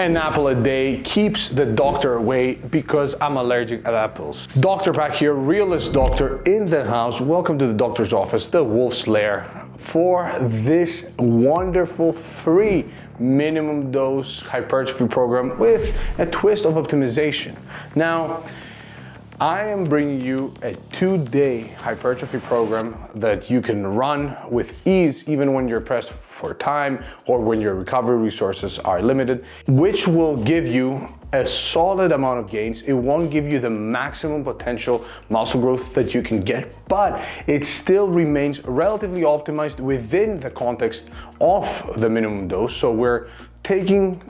An apple a day keeps the doctor away because I'm allergic at apples. Doctor back here, realist doctor in the house. Welcome to the doctor's office, the Wolf's Lair, for this wonderful free minimum dose hypertrophy program with a twist of optimization. Now, I am bringing you a 2-day hypertrophy program that you can run with ease even when you're pressed for time or when your recovery resources are limited, which will give you a solid amount of gains. It won't give you the maximum potential muscle growth that you can get, but it still remains relatively optimized within the context of the minimum dose. So we're taking,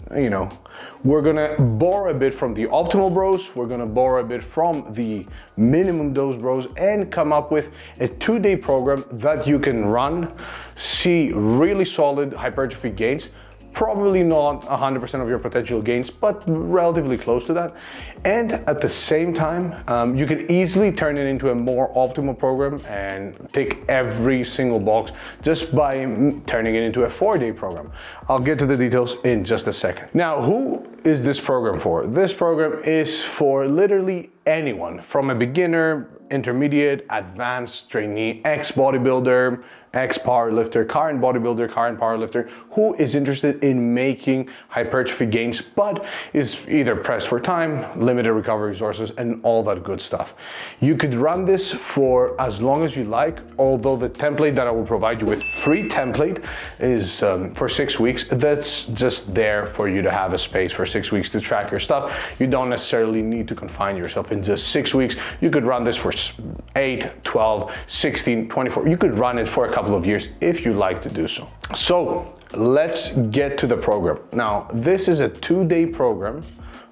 we're gonna borrow a bit from the optimal bros, we're gonna borrow a bit from the minimum dose bros, and come up with a 2-day program that you can run, see really solid hypertrophy gains. Probably not 100% of your potential gains, but relatively close to that. And at the same time, you can easily turn it into a more optimal program and tick every single box just by turning it into a 4-day program. I'll get to the details in just a second. Now, who is this program for? This program is for literally anyone, from a beginner, intermediate, advanced trainee, ex-bodybuilder, ex-powerlifter, current bodybuilder, current powerlifter, who is interested in making hypertrophy gains, but is either pressed for time, limited recovery resources, and all that good stuff. You could run this for as long as you like, although the template that I will provide you with, free template, is for 6 weeks. That's just there for you to have a space for 6 weeks to track your stuff. You don't necessarily need to confine yourself in just 6 weeks. You could run this for 8, 12, 16, 24. You could run it for a couple of years if you like to do so. So let's get to the program. Now, this is a 2-day program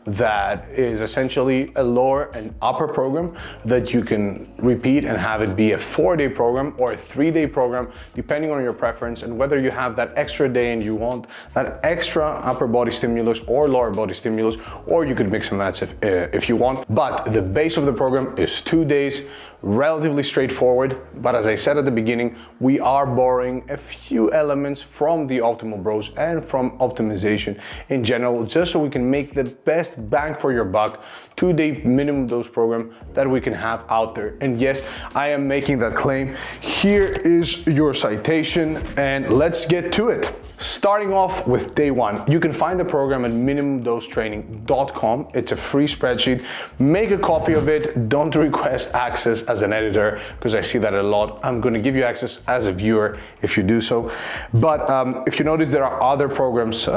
that is essentially a lower and upper program that you can repeat and have it be a 4-day program or a 3-day program, depending on your preference and whether you have that extra day and you want that extra upper body stimulus or lower body stimulus, or you could mix and match if you want. But the base of the program is 2 days, relatively straightforward, but as I said at the beginning, we are borrowing a few elements from the optimal bros and from optimization in general, just so we can make the best bang for your buck 2-day minimum dose program that we can have out there. And yes, I am making that claim. Here is your citation, and let's get to it. Starting off with day 1, you can find the program at minimumdosetraining.com. It's a free spreadsheet. Make a copy of it. Don't request access as an editor, because I see that a lot. I'm going to give you access as a viewer if you do so. But if you notice, there are other programs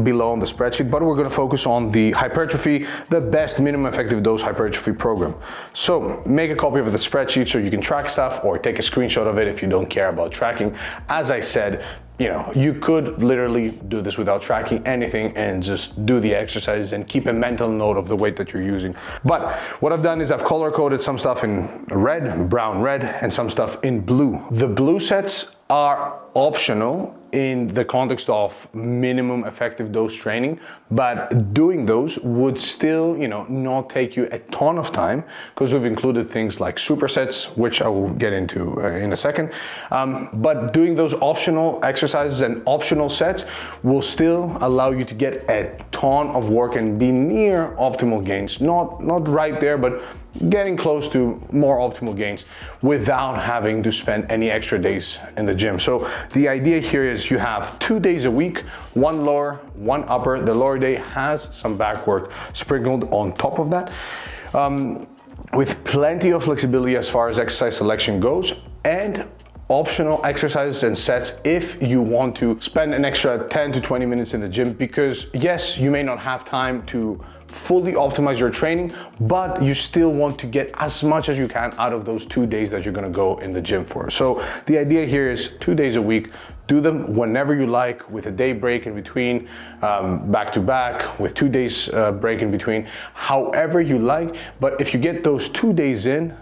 below on the spreadsheet, but we're going to focus on the hypertrophy, the best minimum effective dose hypertrophy program. So make a copy of the spreadsheet so you can track stuff, or take a screenshot of it if you don't care about tracking. As I said, you could literally do this without tracking anything and just do the exercises and keep a mental note of the weight that you're using. But what I've done is I've color coded some stuff in red, brown, red, and some stuff in blue. The blue sets are optional in the context of minimum effective dose training, but doing those would still, not take you a ton of time, because we've included things like supersets, which I will get into in a second. But doing those optional exercises and optional sets will still allow you to get a ton of work and be near optimal gains. Not right there, but getting close to more optimal gains without having to spend any extra days in the gym. So the idea here is you have 2 days a week, 1 lower, 1 upper. The lower day has some back work sprinkled on top of that, with plenty of flexibility as far as exercise selection goes, and optional exercises and sets if you want to spend an extra 10 to 20 minutes in the gym, because yes, you may not have time to fully optimize your training, but you still want to get as much as you can out of those 2 days that you're going to go in the gym for. So the idea here is 2 days a week. Do them whenever you like, with a day break in between, back to back, with 2 days break in between, however you like. But if you get those 2 days in,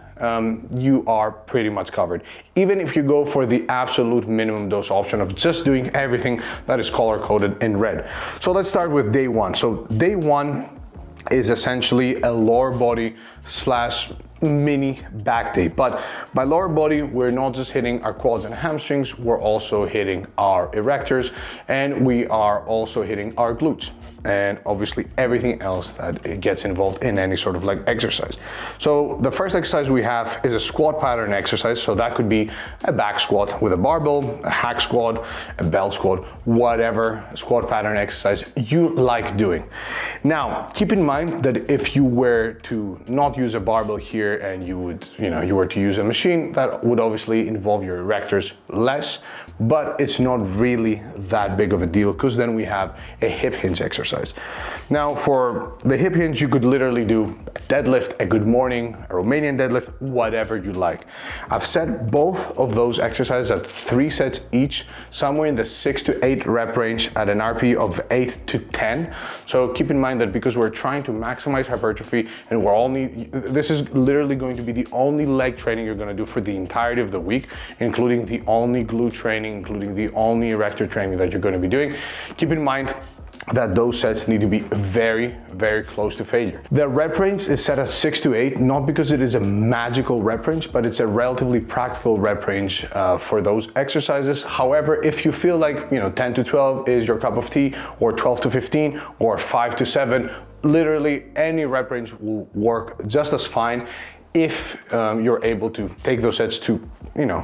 you are pretty much covered. Even if you go for the absolute minimum dose option of just doing everything that is color coded in red. So let's start with day 1. So day 1 is essentially a lower body / mini back day. But by lower body, we're not just hitting our quads and hamstrings, we're also hitting our erectors, and we are also hitting our glutes. and obviously everything else that it gets involved in any sort of leg exercise. So the first exercise we have is a squat pattern exercise. So that could be a back squat with a barbell, a hack squat, a belt squat, whatever squat pattern exercise you like doing. Now, keep in mind that if you were to not use a barbell here and you were to use a machine, that would obviously involve your erectors less, but it's not really that big of a deal because then we have a hip hinge exercise. Now, for the hip hinge, you could literally do a deadlift, a good morning, a Romanian deadlift, whatever you like. I've set both of those exercises at 3 sets each, somewhere in the 6 to 8 rep range at an RPE of 8 to 10. So keep in mind that because we're trying to maximize hypertrophy and this is literally going to be the only leg training you're going to do for the entirety of the week, including the only glute training, including the only erector training that you're going to be doing. Keep in mind that those sets need to be very, very close to failure. The rep range is set at 6 to 8, not because it is a magical rep range, but it's a relatively practical rep range for those exercises. However, if you feel like 10 to 12 is your cup of tea, or 12 to 15, or 5 to 7, literally any rep range will work just as fine if you're able to take those sets to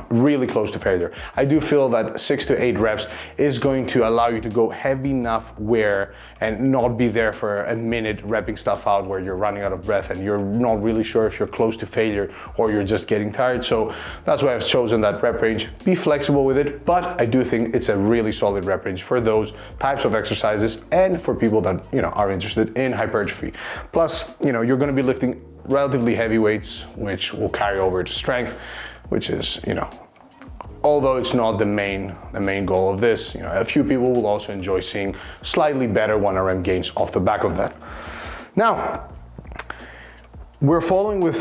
really close to failure. I do feel that 6 to 8 reps is going to allow you to go heavy enough where and not be there for a minute repping stuff out where you're running out of breath and you're not really sure if you're close to failure or you're just getting tired. So that's why I've chosen that rep range. Be flexible with it, but I do think it's a really solid rep range for those types of exercises and for people that are interested in hypertrophy. Plus, you're going to be lifting relatively heavy weights, which will carry over to strength, which is, although it's not the main goal of this, a few people will also enjoy seeing slightly better 1RM gains off the back of that. Now, we're following with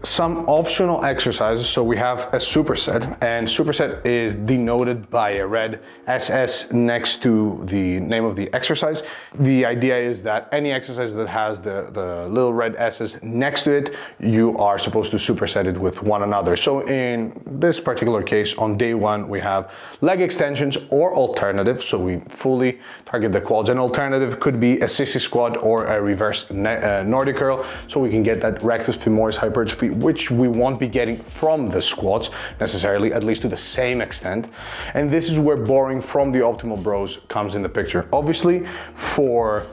some optional exercises. So we have a superset, and superset is denoted by a red SS next to the name of the exercise. The idea is that any exercise that has the little red S's next to it, you are supposed to superset it with one another. So in this particular case, on day 1, we have leg extensions or alternative. So we fully target the quads. An alternative could be a sissy squat or a reverse Nordic curl. So we can get that rectus femoris hypertrophy, which we won't be getting from the squats necessarily, at least to the same extent. And this is where borrowing from the optimal bros comes in the picture. Obviously, for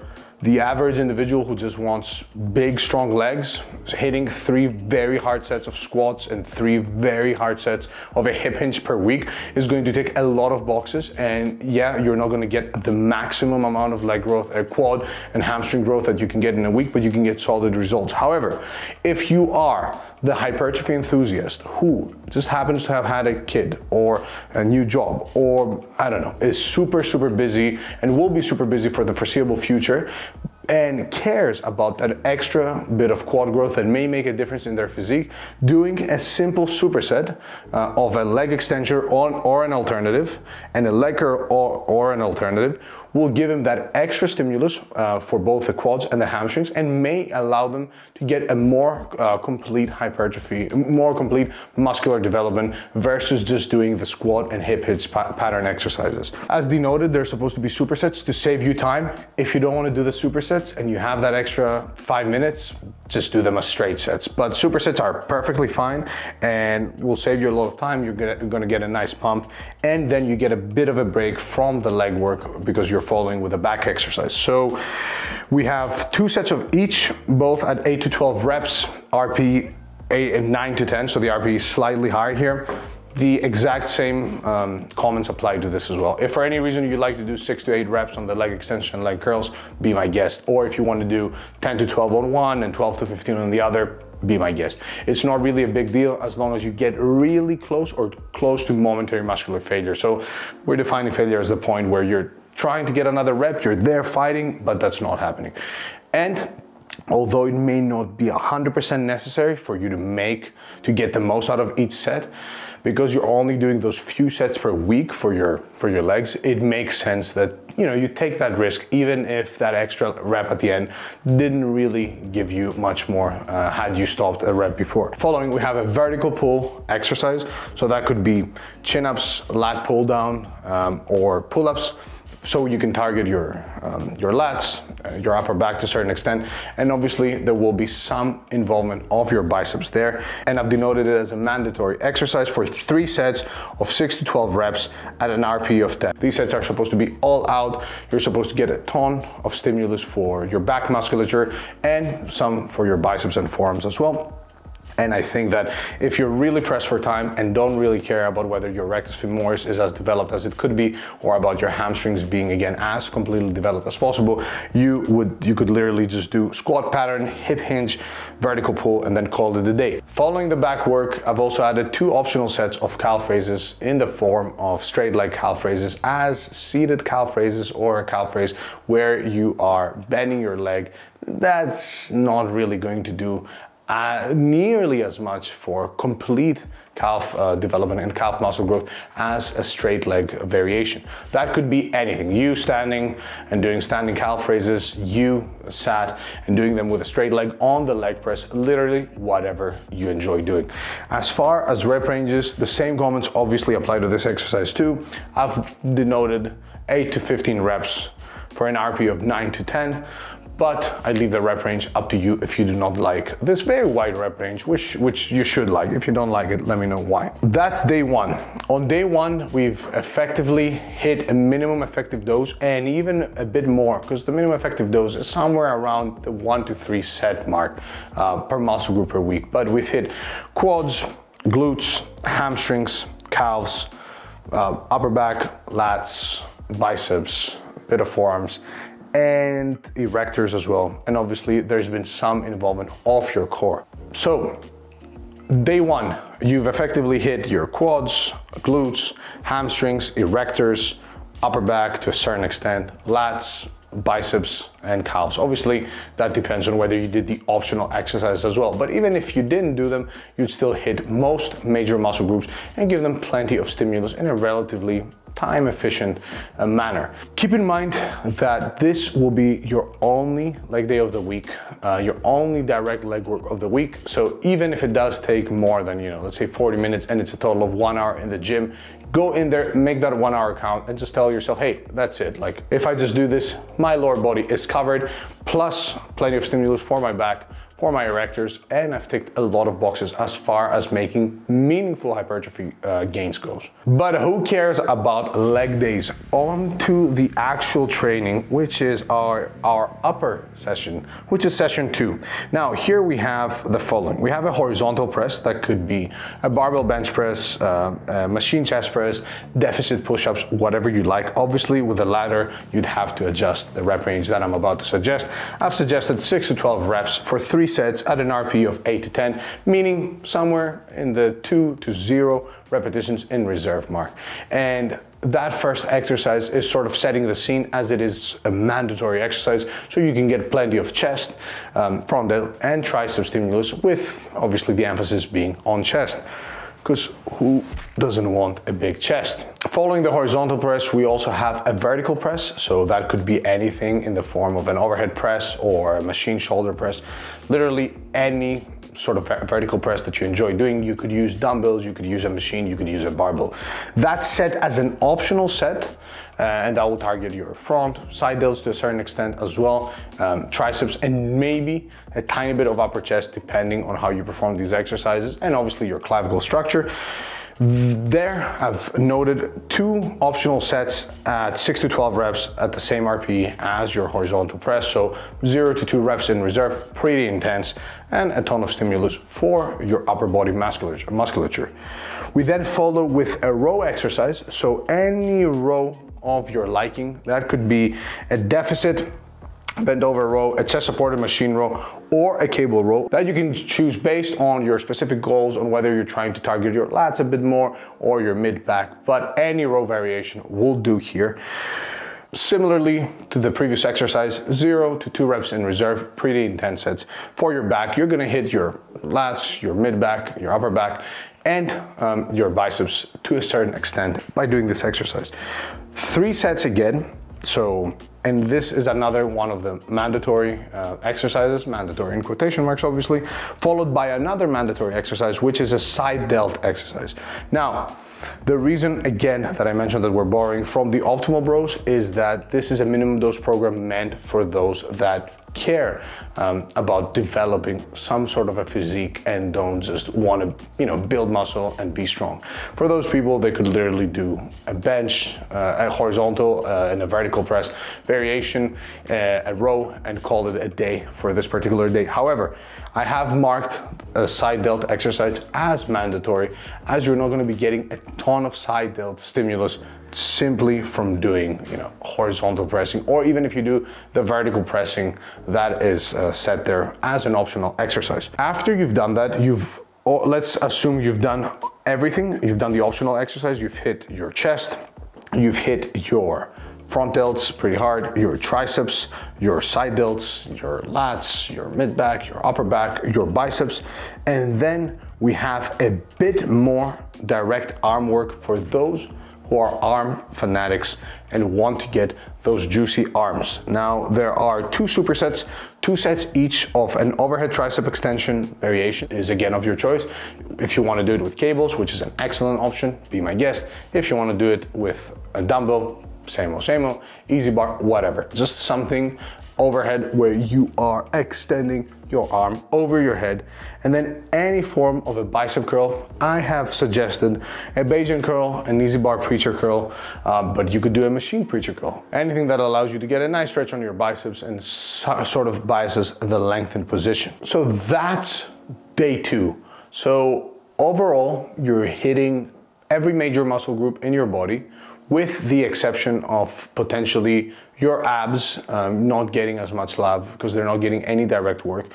the average individual who just wants big, strong legs, hitting 3 very hard sets of squats and 3 very hard sets of a hip hinge per week is going to tick a lot of boxes. And yeah, you're not going to get the maximum amount of leg growth, quad and hamstring growth that you can get in a week, but you can get solid results. However, if you are the hypertrophy enthusiast who just happens to have had a kid or a new job, or I don't know, is super, super busy and will be super busy for the foreseeable future, and cares about that extra bit of quad growth that may make a difference in their physique, doing a simple superset of a leg extension or an alternative and a leg curl or an alternative will give him that extra stimulus for both the quads and the hamstrings, and may allow them to get a more complete hypertrophy, more complete muscular development versus just doing the squat and hip hinge pattern exercises. As denoted, they're supposed to be supersets to save you time. If you don't want to do the supersets and you have that extra 5 minutes, just do them as straight sets. But supersets are perfectly fine and will save you a lot of time. You're going to get a nice pump, and then you get a bit of a break from the leg work because you're following with a back exercise. So we have 2 sets of each, both at 8 to 12 reps, RP 9 to 10, so the RP is slightly higher here. The exact same comments apply to this as well. If for any reason you'd like to do 6 to 8 reps on the leg extension, leg curls, be my guest. Or if you want to do 10 to 12 on one and 12 to 15 on the other, be my guest. It's not really a big deal as long as you get really close or close to momentary muscular failure. So we're defining failure as the point where you're trying to get another rep, you're there fighting, but that's not happening. And although it may not be 100% necessary for you to get the most out of each set, because you're only doing those few sets per week for your legs, it makes sense that you take that risk, even if that extra rep at the end didn't really give you much more had you stopped a rep before. Following, we have a vertical pull exercise. So that could be chin-ups, lat pull down, or pull-ups. so you can target your lats, your upper back to a certain extent, and obviously there will be some involvement of your biceps there. And I've denoted it as a mandatory exercise for 3 sets of 6 to 12 reps at an RPE of 10. These sets are supposed to be all out. You're supposed to get a ton of stimulus for your back musculature and some for your biceps and forearms as well. And I think that if you're really pressed for time and don't really care about whether your rectus femoris is as developed as it could be, or about your hamstrings being again as completely developed as possible, you could literally just do squat pattern, hip hinge, vertical pull, and then call it a day. Following the back work, I've also added 2 optional sets of calf raises in the form of straight leg calf raises as seated calf raises, or a calf raise where you are bending your leg. That's not really going to do nearly as much for complete calf development and calf muscle growth as a straight leg variation. That could be anything. You standing and doing standing calf raises, you sat and doing them with a straight leg on the leg press, literally whatever you enjoy doing. As far as rep ranges, the same comments obviously apply to this exercise too. I've denoted 8 to 15 reps for an RP of 9 to 10. But I leave the rep range up to you if you do not like this very wide rep range, which you should like. If you don't like it, let me know why. That's day 1. On day 1, we've effectively hit a minimum effective dose and even a bit more, because the minimum effective dose is somewhere around the 1 to 3 set mark per muscle group per week. But we've hit quads, glutes, hamstrings, calves, upper back, lats, biceps, a bit of forearms, and erectors as well. And obviously there's been some involvement of your core. So day 1, you've effectively hit your quads, glutes, hamstrings, erectors, upper back to a certain extent, lats, biceps, and calves. Obviously that depends on whether you did the optional exercise as well, but even if you didn't do them, you'd still hit most major muscle groups and give them plenty of stimulus in a relatively time efficient manner. Keep in mind that this will be your only leg day of the week, your only direct leg work of the week. So even if it does take more than, let's say 40 minutes and it's a total of 1 hour in the gym, go in there, make that 1 hour count, and just tell yourself, hey, that's it. Like, if I just do this, my lower body is covered, plus plenty of stimulus for my back, for my erectors, and I've ticked a lot of boxes as far as making meaningful hypertrophy gains goes. But who cares about leg days? On to the actual training, which is our upper session, which is session 2. Now here we have the following. We have a horizontal press that could be a barbell bench press, a machine chest press, deficit push-ups, whatever you like. Obviously with the ladder, you'd have to adjust the rep range that I'm about to suggest. I've suggested 6 to 12 reps for 3 sets at an RPE of 8 to 10, meaning somewhere in the 2 to 0 repetitions in reserve mark. And that first exercise is sort of setting the scene, as it is a mandatory exercise, so you can get plenty of chest, frontal and tricep stimulus, with obviously the emphasis being on chest, because who doesn't want a big chest? Following the horizontal press, we also have a vertical press. So that could be anything in the form of an overhead press or a machine shoulder press, literally any sort of vertical press that you enjoy doing. You could use dumbbells, you could use a machine, you could use a barbell. That's set as an optional set, and that will target your front, side delts to a certain extent as well, triceps, and maybe a tiny bit of upper chest depending on how you perform these exercises, and obviously your clavicle structure. There, I've noted 2 optional sets at 6 to 12 reps at the same RPE as your horizontal press. So 0 to 2 reps in reserve, pretty intense, and a ton of stimulus for your upper body musculature. We then follow with a row exercise. So any row of your liking, that could be a deficit bent over row, a chest supported machine row, or a cable row that you can choose based on your specific goals, on whether you're trying to target your lats a bit more or your mid back, but any row variation will do here. Similarly to the previous exercise, 0 to 2 reps in reserve, pretty intense sets. For your back, you're gonna hit your lats, your mid back, your upper back, and your biceps to a certain extent by doing this exercise. 3 sets again. So, and this is another one of the mandatory exercises, mandatory in quotation marks obviously, followed by another mandatory exercise, which is a side delt exercise. Now, The reason, again, that I mentioned that we're borrowing from the Optimal Bros is that this is a minimum dose program meant for those that care about developing some sort of a physique and don't just want to, build muscle and be strong. For those people, they could literally do a bench, a horizontal and a vertical press variation, a row, and call it a day for this particular day. However, I have marked a side delt exercise as mandatory, as you're not going to be getting a ton of side delt stimulus simply from doing horizontal pressing, or even if you do the vertical pressing, that is set there as an optional exercise. After you've done that, let's assume you've done everything. You've done the optional exercise, you've hit your chest, you've hit your front delts pretty hard, your triceps, your side delts, your lats, your mid back, your upper back, your biceps, and then we have a bit more direct arm work for those who are arm fanatics and want to get those juicy arms. Now, there are 2 supersets, 2 sets each of an overhead tricep extension variation is again of your choice. If you want to do it with cables, which is an excellent option, be my guest. If you want to do it with a dumbbell, same, easy bar, whatever. Just something overhead where you are extending your arm over your head, and then any form of a bicep curl. I have suggested a Bayesian curl, an easy bar preacher curl, but you could do a machine preacher curl. Anything that allows you to get a nice stretch on your biceps and sort of biases the lengthened position. So that's day 2. So overall, you're hitting every major muscle group in your body, with the exception of potentially your abs not getting as much love because they're not getting any direct work.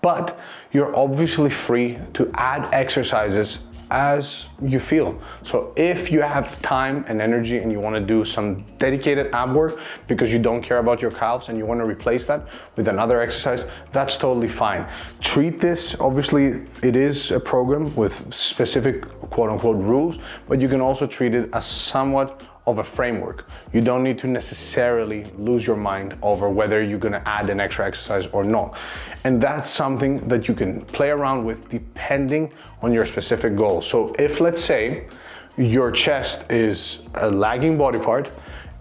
But you're obviously free to add exercises as you feel. So if you have time and energy and you want to do some dedicated ab work because you don't care about your calves and you want to replace that with another exercise, that's totally fine. Treat this, obviously it is a program with specific quote-unquote rules, but you can also treat it as somewhat of a framework. You don't need to necessarily lose your mind over whether you're going to add an extra exercise or not. And that's something that you can play around with depending on your specific goals. So if, let's say, your chest is a lagging body part,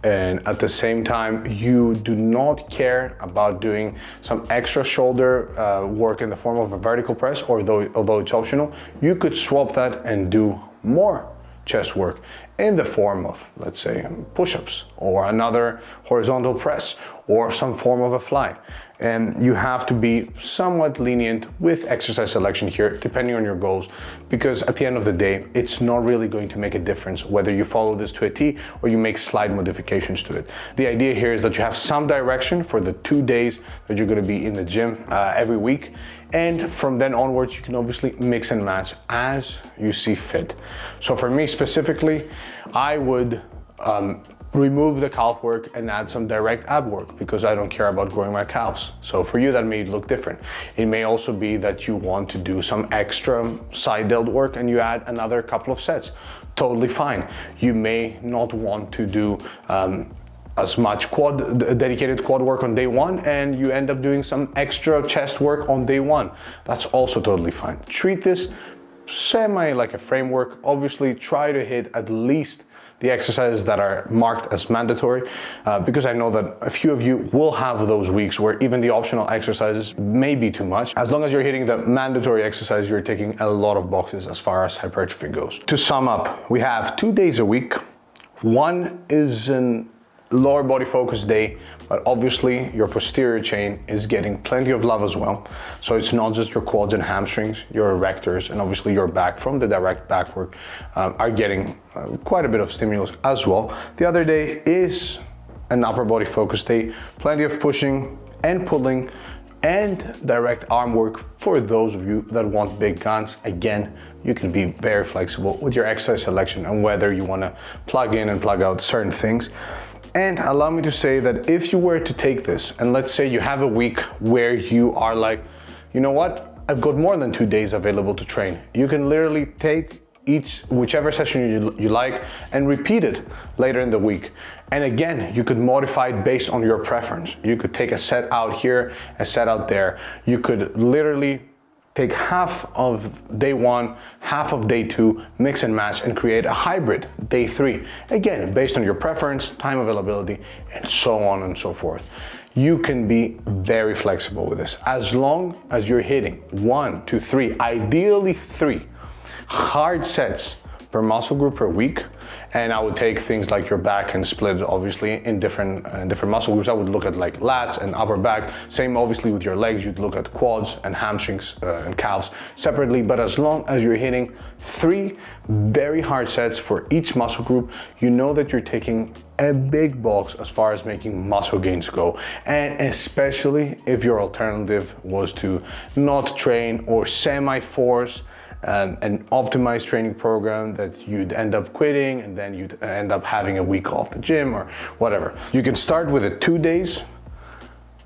and at the same time you do not care about doing some extra shoulder work in the form of a vertical press, or although it's optional, you could swap that and do more chest work in the form of, let's say, push-ups or another horizontal press or some form of a fly. And you have to be somewhat lenient with exercise selection here, depending on your goals, because at the end of the day, it's not really going to make a difference whether you follow this to a T or you make slight modifications to it. The idea here is that you have some direction for the 2 days that you're going to be in the gym every week. And from then onwards, you can obviously mix and match as you see fit. So for me specifically, I would remove the calf work and add some direct ab work because I don't care about growing my calves. So for you, that may look different. It may also be that you want to do some extra side delt work and you add another couple of sets. Totally fine. You may not want to do as much dedicated quad work on day 1 and you end up doing some extra chest work on day 1. That's also totally fine. Treat this semi like a framework. Obviously try to hit at least the exercises that are marked as mandatory, because I know that a few of you will have those weeks where even the optional exercises may be too much. As long as you're hitting the mandatory exercise, you're ticking a lot of boxes as far as hypertrophy goes. To sum up, we have 2 days a week. One is an lower body focus day, but obviously your posterior chain is getting plenty of love as well. So it's not just your quads and hamstrings, your erectors and obviously your back from the direct back work are getting quite a bit of stimulus as well. The other day is an upper body focus day, plenty of pushing and pulling and direct arm work for those of you that want big guns. Again, you can be very flexible with your exercise selection and whether you want to plug in and plug out certain things. And allow me to say that if you were to take this, and let's say you have a week where you are like, you know what, I've got more than 2 days available to train. You can literally take whichever session you like and repeat it later in the week. And again, you could modify it based on your preference. You could take a set out here, a set out there. You could literally take half of day 1, half of day 2, mix and match and create a hybrid day 3. Again, based on your preference, time availability, and so on and so forth. You can be very flexible with this as long as you're hitting 1 to 3, ideally 3 hard sets per muscle group per week. And I would take things like your back and split it obviously in different muscle groups. I would look at like lats and upper back. Same obviously with your legs, you'd look at quads and hamstrings and calves separately. But as long as you're hitting 3 very hard sets for each muscle group, you know that you're taking a big box as far as making muscle gains go. And especially if your alternative was to not train or semi-force an optimized training program that you'd end up quitting, and then you'd end up having a week off the gym or whatever. You can start with it 2 days,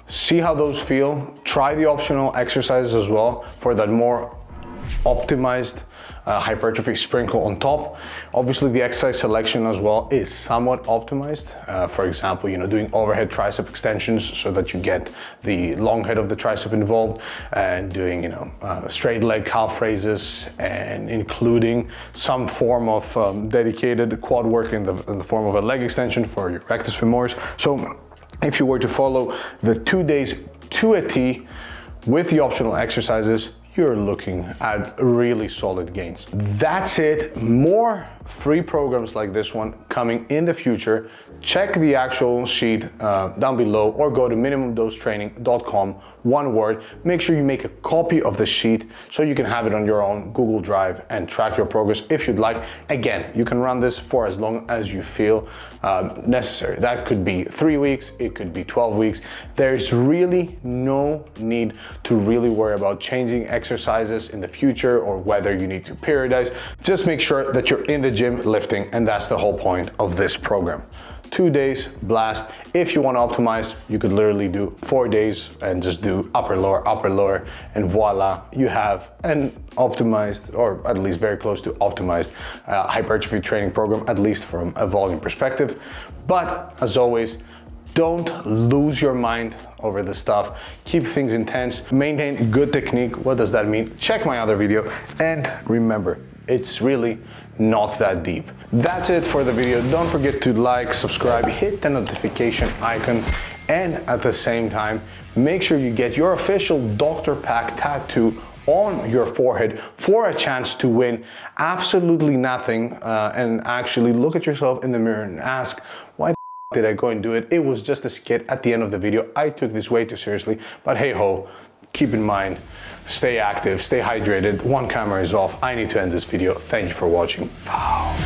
see how those feel, try the optional exercises as well for that more optimized hypertrophy sprinkle on top. Obviously the exercise selection as well is somewhat optimized. For example, doing overhead tricep extensions so that you get the long head of the tricep involved, and doing straight leg calf raises, and including some form of dedicated quad work in the form of a leg extension for your rectus femoris. So if you were to follow the 2 days to a T with the optional exercises, you're looking at really solid gains. That's it. More free programs like this one coming in the future. Check the actual sheet down below, or go to minimumdosetraining.com, one word. Make sure you make a copy of the sheet so you can have it on your own Google Drive and track your progress if you'd like. Again, you can run this for as long as you feel necessary. That could be 3 weeks, it could be 12 weeks. There's really no need to really worry about changing exercises in the future or whether you need to periodize. Just make sure that you're in the gym lifting, and that's the whole point of this program. 2 days blast. If you want to optimize, you could literally do 4 days and just do upper lower, and voila, you have an optimized, or at least very close to optimized hypertrophy training program, at least from a volume perspective. But as always, don't lose your mind over this stuff. Keep things intense, maintain good technique. What does that mean? Check my other video, and remember, it's really not that deep. That's it for the video. Don't forget to like, subscribe, hit the notification icon, and at the same time, make sure you get your official Dr. Pack tattoo on your forehead for a chance to win absolutely nothing, and actually look at yourself in the mirror and ask, why did I go and do it? It was just a skit at the end of the video. I took this way too seriously, but hey ho, keep in mind, stay active, stay hydrated. One camera is off. I need to end this video. Thank you for watching. Pow.